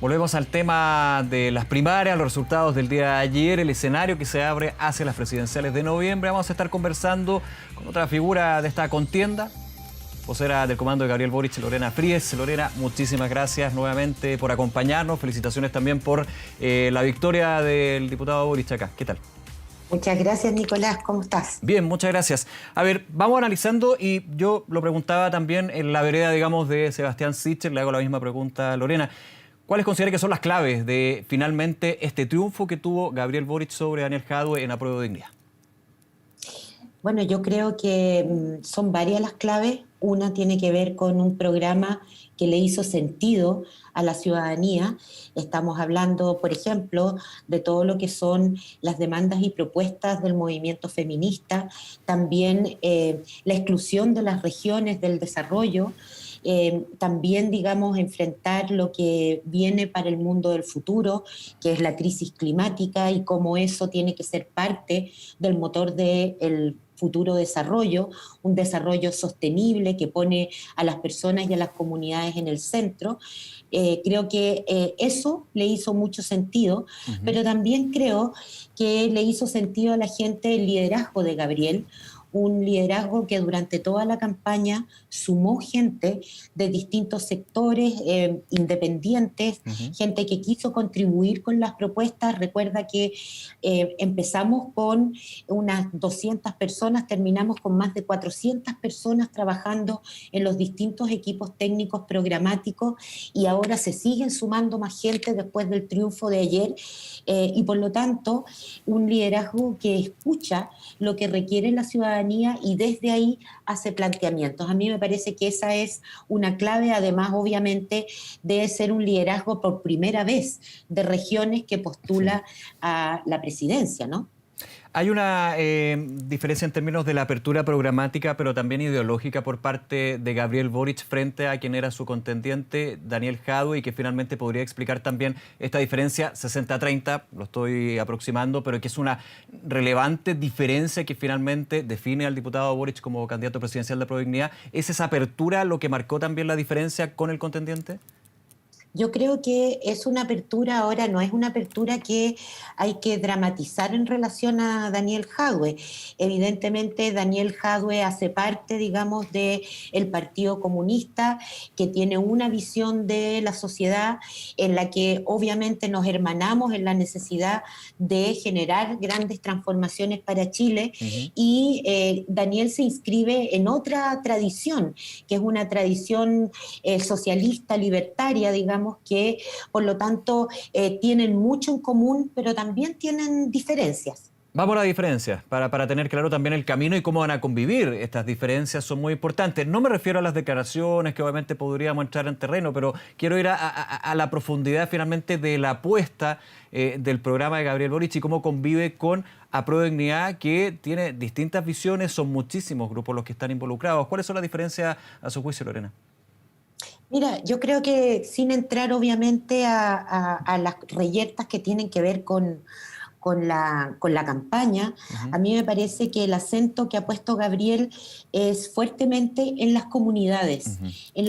Volvemos al tema de las primarias, los resultados del día de ayer, el escenario que se abre hacia las presidenciales de noviembre. Vamos a estar conversando con otra figura de esta contienda, vocera del comando de Gabriel Boric, Lorena Fries. Lorena, muchísimas gracias nuevamente por acompañarnos. Felicitaciones también por la victoria del diputado Boric acá. ¿Qué tal? Muchas gracias, Nicolás. ¿Cómo estás? Bien, muchas gracias. A ver, vamos analizando y yo lo preguntaba también en la vereda, digamos, de Sebastián Sichel. Le hago la misma pregunta a Lorena. ¿Cuáles considera que son las claves de finalmente este triunfo que tuvo Gabriel Boric sobre Daniel Jadwe en Apruebo Dignidad? Bueno, yo creo que son varias las claves. Una tiene que ver con un programa que le hizo sentido a la ciudadanía. Estamos hablando, por ejemplo, de todo lo que son las demandas y propuestas del movimiento feminista, también la exclusión de las regiones del desarrollo, también, digamos, enfrentar lo que viene para el mundo del futuro, que es la crisis climática y cómo eso tiene que ser parte del motor del futuro desarrollo, un desarrollo sostenible que pone a las personas y a las comunidades en el centro. Creo que eso le hizo mucho sentido, pero también creo que le hizo sentido a la gente el liderazgo de Gabriel, un liderazgo que durante toda la campaña sumó gente de distintos sectores, independientes, gente que quiso contribuir con las propuestas. Recuerda que empezamos con unas 200 personas, terminamos con más de 400 personas trabajando en los distintos equipos técnicos programáticos y ahora se siguen sumando más gente después del triunfo de ayer y por lo tanto un liderazgo que escucha lo que requiere la ciudadanía y desde ahí hace planteamientos. A mí me parece que esa es una clave, además obviamente de ser un liderazgo por primera vez de regiones que postula a la presidencia, ¿no? Hay una diferencia en términos de la apertura programática, pero también ideológica por parte de Gabriel Boric frente a quien era su contendiente, Daniel Jadwe, y que finalmente podría explicar también esta diferencia 60-30, lo estoy aproximando, pero que es una relevante diferencia que finalmente define al diputado Boric como candidato presidencial de Apruebo Dignidad. ¿Es esa apertura lo que marcó también la diferencia con el contendiente? Yo creo que es una apertura ahora, no es una apertura que hay que dramatizar en relación a Daniel Jadwe. Evidentemente, Daniel Jadwe hace parte, digamos, del Partido Comunista, que tiene una visión de la sociedad en la que obviamente nos hermanamos en la necesidad de generar grandes transformaciones para Chile y Daniel se inscribe en otra tradición, que es una tradición socialista, libertaria, digamos, que por lo tanto tienen mucho en común, pero también tienen diferencias. Vamos a la diferencia, para tener claro también el camino y cómo van a convivir. Estas diferencias son muy importantes. No me refiero a las declaraciones que obviamente podríamos entrar en terreno, pero quiero ir a la profundidad finalmente de la apuesta del programa de Gabriel Boric y cómo convive con Apruebo Dignidad, que tiene distintas visiones, son muchísimos grupos los que están involucrados. ¿Cuáles son las diferencias a su juicio, Lorena? Mira, yo creo que sin entrar obviamente a las reyertas que tienen que ver con la campaña, a mí me parece que el acento que ha puesto Gabriel es fuertemente en las comunidades, en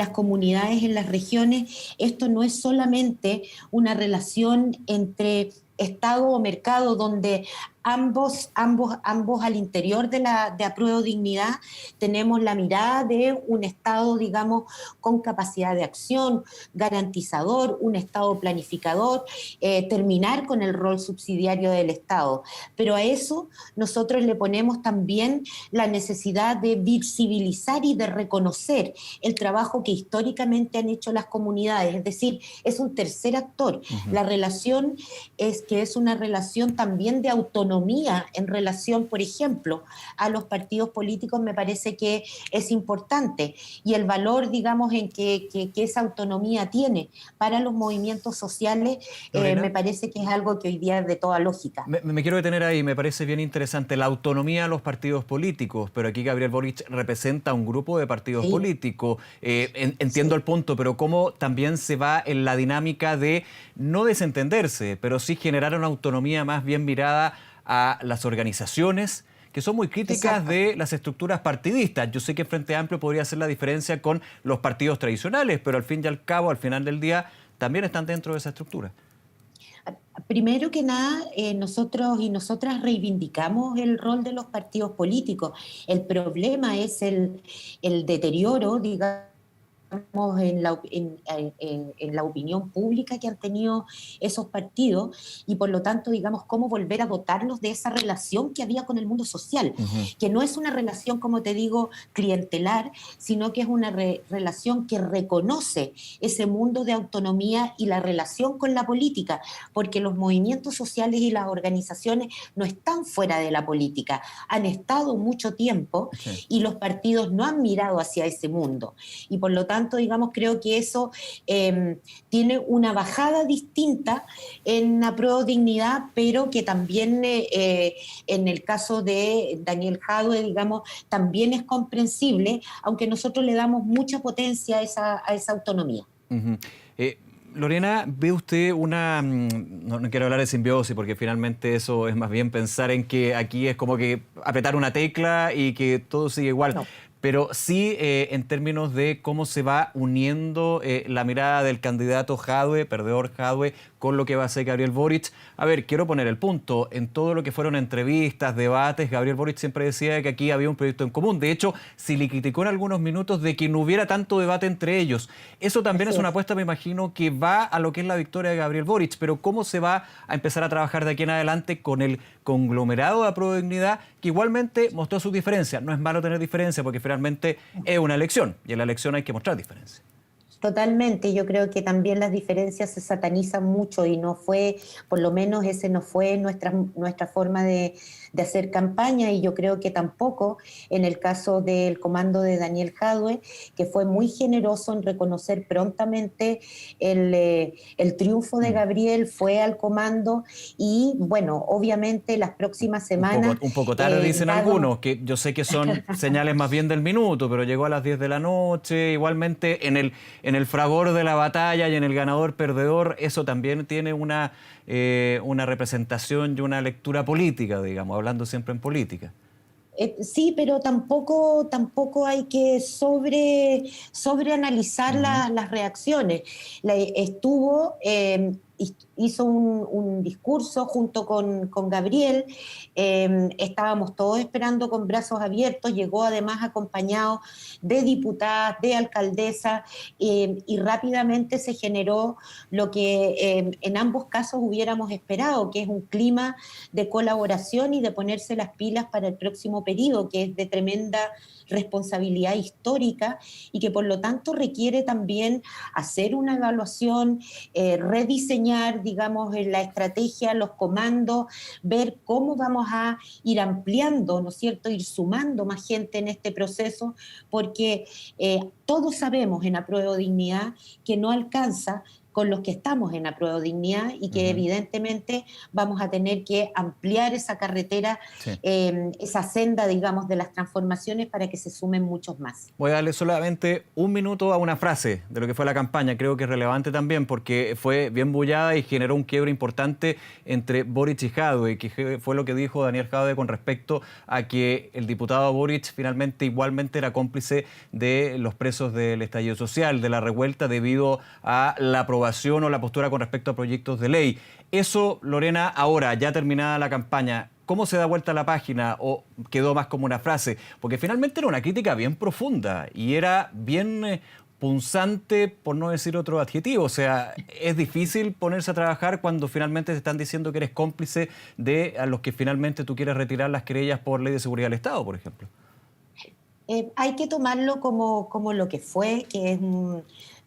las regiones. Esto no es solamente una relación entre Estado o mercado donde ambos al interior de Apruebo Dignidad tenemos la mirada de un Estado, digamos, con capacidad de acción, garantizador, un Estado planificador, terminar con el rol subsidiario del Estado. Pero a eso nosotros le ponemos también la necesidad de visibilizar y de reconocer el trabajo que históricamente han hecho las comunidades, es decir, es un tercer actor. La relación es que es una relación también de autonomía en relación, por ejemplo, a los partidos políticos. Me parece que es importante y el valor, digamos, en que esa autonomía tiene para los movimientos sociales, me parece que es algo que hoy día es de toda lógica. Me quiero detener ahí, me parece bien interesante la autonomía de los partidos políticos, pero aquí Gabriel Boric representa un grupo de partidos políticos. Entiendo el punto, pero cómo también se va en la dinámica de no desentenderse, pero sí generar una autonomía más bien mirada a las organizaciones que son muy críticas de las estructuras partidistas. Yo sé que Frente Amplio podría hacer la diferencia con los partidos tradicionales, pero al fin y al cabo, al final del día, también están dentro de esa estructura. Primero que nada, nosotros y nosotras reivindicamos el rol de los partidos políticos. El problema es el deterioro, digamos, en la opinión pública que han tenido esos partidos y por lo tanto, digamos, cómo volver a dotarlos de esa relación que había con el mundo social, que no es una relación, como te digo, clientelar, sino que es una relación que reconoce ese mundo de autonomía y la relación con la política, porque los movimientos sociales y las organizaciones no están fuera de la política, han estado mucho tiempo y los partidos no han mirado hacia ese mundo. Y por lo tanto, digamos, creo que eso tiene una bajada distinta en Apruebo Dignidad, pero que también en el caso de Daniel Jadue, digamos, también es comprensible, aunque nosotros le damos mucha potencia a esa autonomía. Lorena, ¿ve usted no quiero hablar de simbiosis porque finalmente eso es más bien pensar en que aquí es como que apretar una tecla y que todo sigue igual? No. Pero sí en términos de cómo se va uniendo la mirada del candidato Jadue, perdedor Jadue, con lo que va a hacer Gabriel Boric. A ver, quiero poner el punto. En todo lo que fueron entrevistas, debates, Gabriel Boric siempre decía que aquí había un proyecto en común. De hecho, se le criticó en algunos minutos de que no hubiera tanto debate entre ellos. Eso también es una apuesta, me imagino, que va a lo que es la victoria de Gabriel Boric. Pero ¿cómo se va a empezar a trabajar de aquí en adelante con el conglomerado de Apruebo Dignidad, que igualmente mostró sus diferencias? No es malo tener diferencias porque finalmente es una elección y en la elección hay que mostrar diferencias. Totalmente, yo creo que también las diferencias se satanizan mucho y no fue, por lo menos ese no fue nuestra forma de hacer campaña, y yo creo que tampoco en el caso del comando de Daniel Jadue, que fue muy generoso en reconocer prontamente el triunfo de Gabriel, fue al comando y bueno, obviamente las próximas semanas... Un poco tarde dicen algunos, que yo sé que son señales más bien del minuto, pero llegó a las 10 de la noche, igualmente en el fragor de la batalla y en el ganador-perdedor, eso también tiene una representación y una lectura política, digamos, hablando siempre en política. Sí, pero tampoco hay que sobreanalizar las reacciones. Hizo un discurso junto con Gabriel, estábamos todos esperando con brazos abiertos, llegó además acompañado de diputadas, de alcaldesas, y rápidamente se generó lo que en ambos casos hubiéramos esperado, que es un clima de colaboración y de ponerse las pilas para el próximo periodo, que es de tremenda responsabilidad histórica y que por lo tanto requiere también hacer una evaluación, rediseñar, digamos, la estrategia, los comandos, ver cómo vamos a ir ampliando, ¿no es cierto?, ir sumando más gente en este proceso, porque todos sabemos en Apruebo Dignidad que no alcanza con los que estamos en Apruebo Dignidad y que evidentemente vamos a tener que ampliar esa carretera, esa senda, digamos, de las transformaciones para que se sumen muchos más. Voy a darle solamente un minuto a una frase de lo que fue la campaña. Creo que es relevante también porque fue bien bullada y generó un quiebre importante entre Boric y Jadue, que fue lo que dijo Daniel Jadue con respecto a que el diputado Boric finalmente igualmente era cómplice de los presos del estallido social, de la revuelta, debido a la aprobación o la postura con respecto a proyectos de ley. Eso, Lorena, ahora, ya terminada la campaña, ¿cómo se da vuelta la página o quedó más como una frase? Porque finalmente era una crítica bien profunda y era bien punzante, por no decir otro adjetivo. O sea, es difícil ponerse a trabajar cuando finalmente te están diciendo que eres cómplice de a los que finalmente tú quieres retirar las querellas por ley de seguridad del Estado, por ejemplo. Hay que tomarlo como lo que fue, que es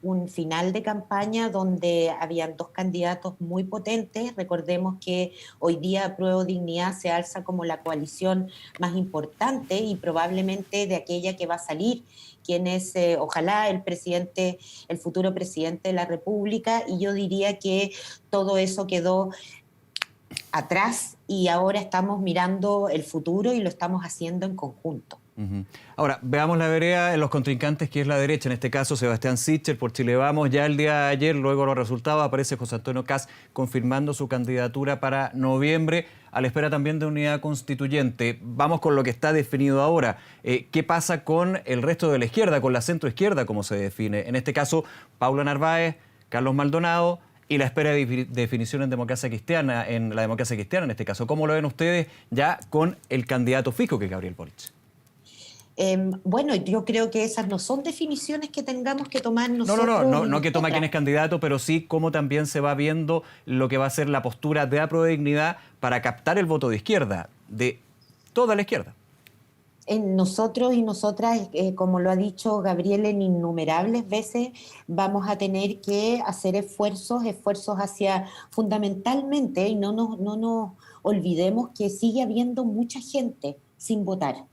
un final de campaña donde habían dos candidatos muy potentes. Recordemos que hoy día Apruebo Dignidad se alza como la coalición más importante y probablemente de aquella que va a salir, quien es ojalá el futuro presidente de la República, y yo diría que todo eso quedó atrás y ahora estamos mirando el futuro y lo estamos haciendo en conjunto. Ahora, veamos la vereda en los contrincantes, que es la derecha, en este caso Sebastián Sichel por Chile Vamos. Ya el día de ayer, luego de los resultados, aparece José Antonio Kast confirmando su candidatura para noviembre, a la espera también de unidad constituyente. Vamos con lo que está definido ahora. ¿Qué pasa con el resto de la izquierda, con la centroizquierda, como se define? En este caso, Paula Narváez, Carlos Maldonado, y la espera de definición en democracia cristiana, en la democracia cristiana en este caso. ¿Cómo lo ven ustedes ya con el candidato fijo que es Gabriel Boric? Bueno, yo creo que esas no son definiciones que tengamos que tomar nosotros. No que toma quién es candidato, pero sí cómo también se va viendo lo que va a ser la postura de Apruebo Dignidad para captar el voto de izquierda, de toda la izquierda. En nosotros y nosotras, como lo ha dicho Gabriel en innumerables veces, vamos a tener que hacer esfuerzos hacia fundamentalmente, y no nos olvidemos que sigue habiendo mucha gente sin votar.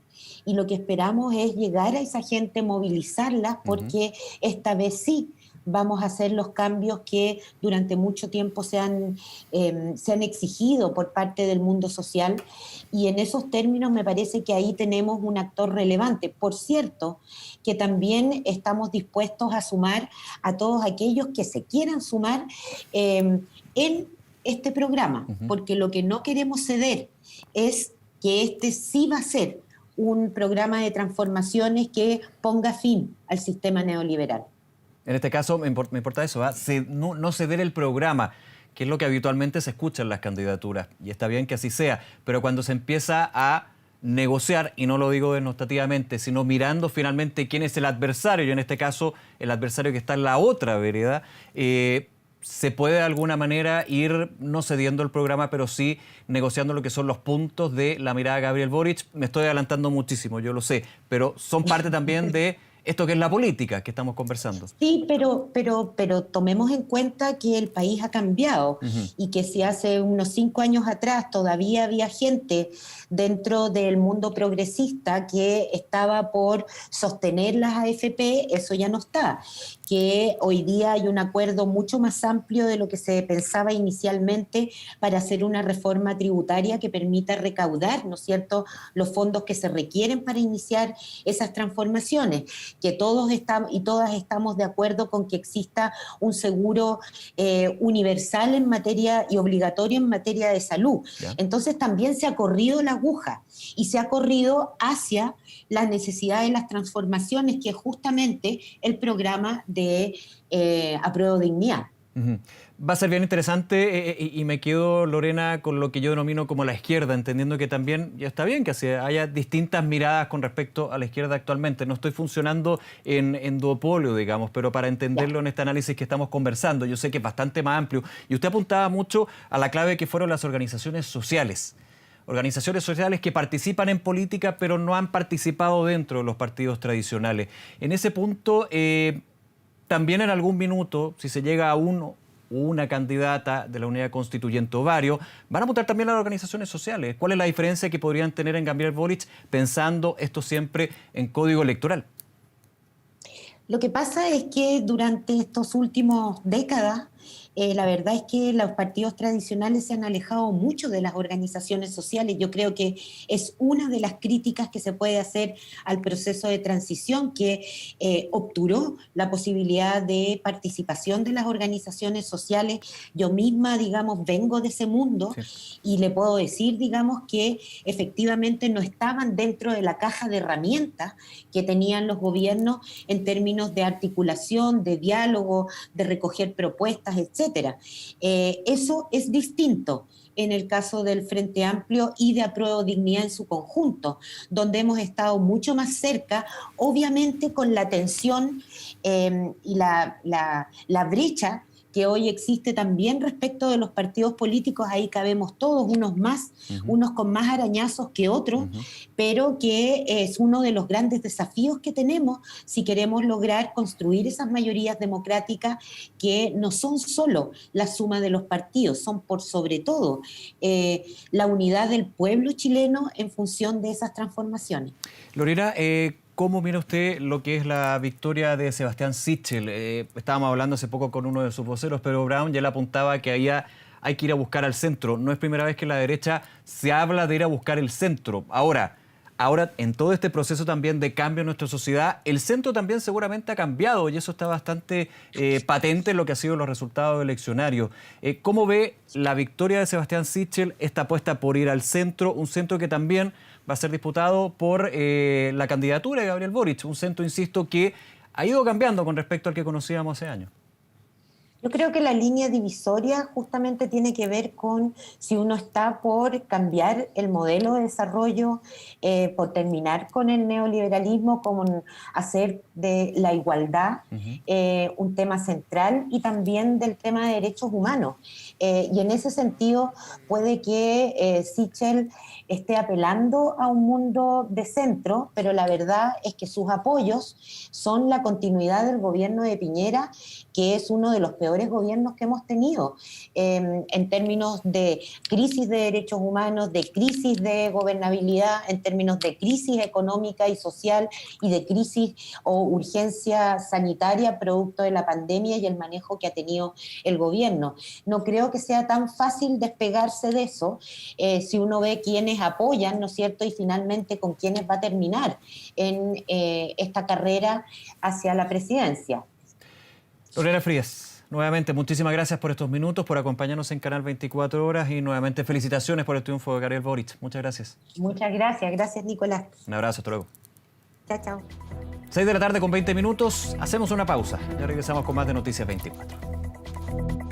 Y lo que esperamos es llegar a esa gente, movilizarla, porque esta vez sí vamos a hacer los cambios que durante mucho tiempo se han exigido por parte del mundo social, y en esos términos me parece que ahí tenemos un actor relevante. Por cierto, que también estamos dispuestos a sumar a todos aquellos que se quieran sumar en este programa, porque lo que no queremos ceder es que este sí va a ser un programa de transformaciones que ponga fin al sistema neoliberal. En este caso, me importa eso, no ceder el programa, que es lo que habitualmente se escucha en las candidaturas, y está bien que así sea, pero cuando se empieza a negociar, y no lo digo denotativamente, sino mirando finalmente quién es el adversario, y en este caso el adversario que está en la otra vereda, se puede de alguna manera ir no cediendo el programa, pero sí negociando lo que son los puntos de la mirada de Gabriel Boric. Me estoy adelantando muchísimo, yo lo sé, pero son parte también de esto que es la política que estamos conversando. Sí, pero tomemos en cuenta que el país ha cambiado y que si hace unos 5 años atrás todavía había gente dentro del mundo progresista que estaba por sostener las AFP, eso ya no está. Que hoy día hay un acuerdo mucho más amplio de lo que se pensaba inicialmente para hacer una reforma tributaria que permita recaudar, ¿no es cierto?, los fondos que se requieren para iniciar esas transformaciones, que todos estamos y todas estamos de acuerdo con que exista un seguro universal en materia y obligatorio en materia de salud. ¿Ya? Entonces también se ha corrido la aguja y se ha corrido hacia las necesidades de las transformaciones, que es justamente el programa de Apruebo Dignidad. Va a ser bien interesante y me quedo, Lorena, con lo que yo denomino como la izquierda, entendiendo que también ya está bien que haya distintas miradas con respecto a la izquierda actualmente. No estoy funcionando en duopolio, digamos, pero para entenderlo en este análisis que estamos conversando, yo sé que es bastante más amplio. Y usted apuntaba mucho a la clave que fueron las organizaciones sociales. Organizaciones sociales que participan en política, pero no han participado dentro de los partidos tradicionales. En ese punto, también en algún minuto, si se llega a una candidata de la unidad constituyente o varios, van a apuntar también a las organizaciones sociales. ¿Cuál es la diferencia que podrían tener en Gabriel Boric pensando esto siempre en código electoral? Lo que pasa es que durante estos últimos décadas, la verdad es que los partidos tradicionales se han alejado mucho de las organizaciones sociales. Yo creo que es una de las críticas que se puede hacer al proceso de transición, que obturó la posibilidad de participación de las organizaciones sociales. Yo misma, digamos, vengo de ese mundo, sí, y le puedo decir, digamos, que efectivamente no estaban dentro de la caja de herramientas que tenían los gobiernos en términos de articulación, de diálogo, de recoger propuestas, etc. Eso es distinto en el caso del Frente Amplio y de Apruebo Dignidad en su conjunto, donde hemos estado mucho más cerca, obviamente con la tensión y la brecha que hoy existe también respecto de los partidos políticos. Ahí cabemos todos, unos con más arañazos que otros, pero que es uno de los grandes desafíos que tenemos si queremos lograr construir esas mayorías democráticas que no son solo la suma de los partidos, son por sobre todo la unidad del pueblo chileno en función de esas transformaciones. Lorena, ¿cómo mira usted lo que es la victoria de Sebastián Sichel? Estábamos hablando hace poco con uno de sus voceros, Pedro Brown, ya le apuntaba que hay que ir a buscar al centro. No es primera vez que en la derecha se habla de ir a buscar el centro. Ahora, en todo este proceso también de cambio en nuestra sociedad, el centro también seguramente ha cambiado y eso está bastante patente en lo que han sido los resultados eleccionarios. ¿Cómo ve la victoria de Sebastián Sichel, esta apuesta por ir al centro, un centro que también va a ser disputado por la candidatura de Gabriel Boric, un centro, insisto, que ha ido cambiando con respecto al que conocíamos hace años? Yo creo que la línea divisoria justamente tiene que ver con si uno está por cambiar el modelo de desarrollo, por terminar con el neoliberalismo, como hacer de la igualdad un tema central y también del tema de derechos humanos. Y en ese sentido puede que Sichel esté apelando a un mundo de centro, pero la verdad es que sus apoyos son la continuidad del gobierno de Piñera, que es uno de los peores gobiernos que hemos tenido en términos de crisis de derechos humanos, de crisis de gobernabilidad, en términos de crisis económica y social y de crisis o urgencia sanitaria producto de la pandemia y el manejo que ha tenido el gobierno. No creo que sea tan fácil despegarse de eso si uno ve quiénes apoyan, ¿no es cierto?, y finalmente con quiénes va a terminar en esta carrera hacia la presidencia. Lorena Frías, nuevamente muchísimas gracias por estos minutos, por acompañarnos en Canal 24 Horas y nuevamente felicitaciones por el triunfo de Gabriel Boric. Muchas gracias. Muchas gracias. Gracias, Nicolás. Un abrazo, hasta luego. Chao, chao. 6 de la tarde con 20 minutos. Hacemos una pausa. Ya regresamos con más de Noticias 24.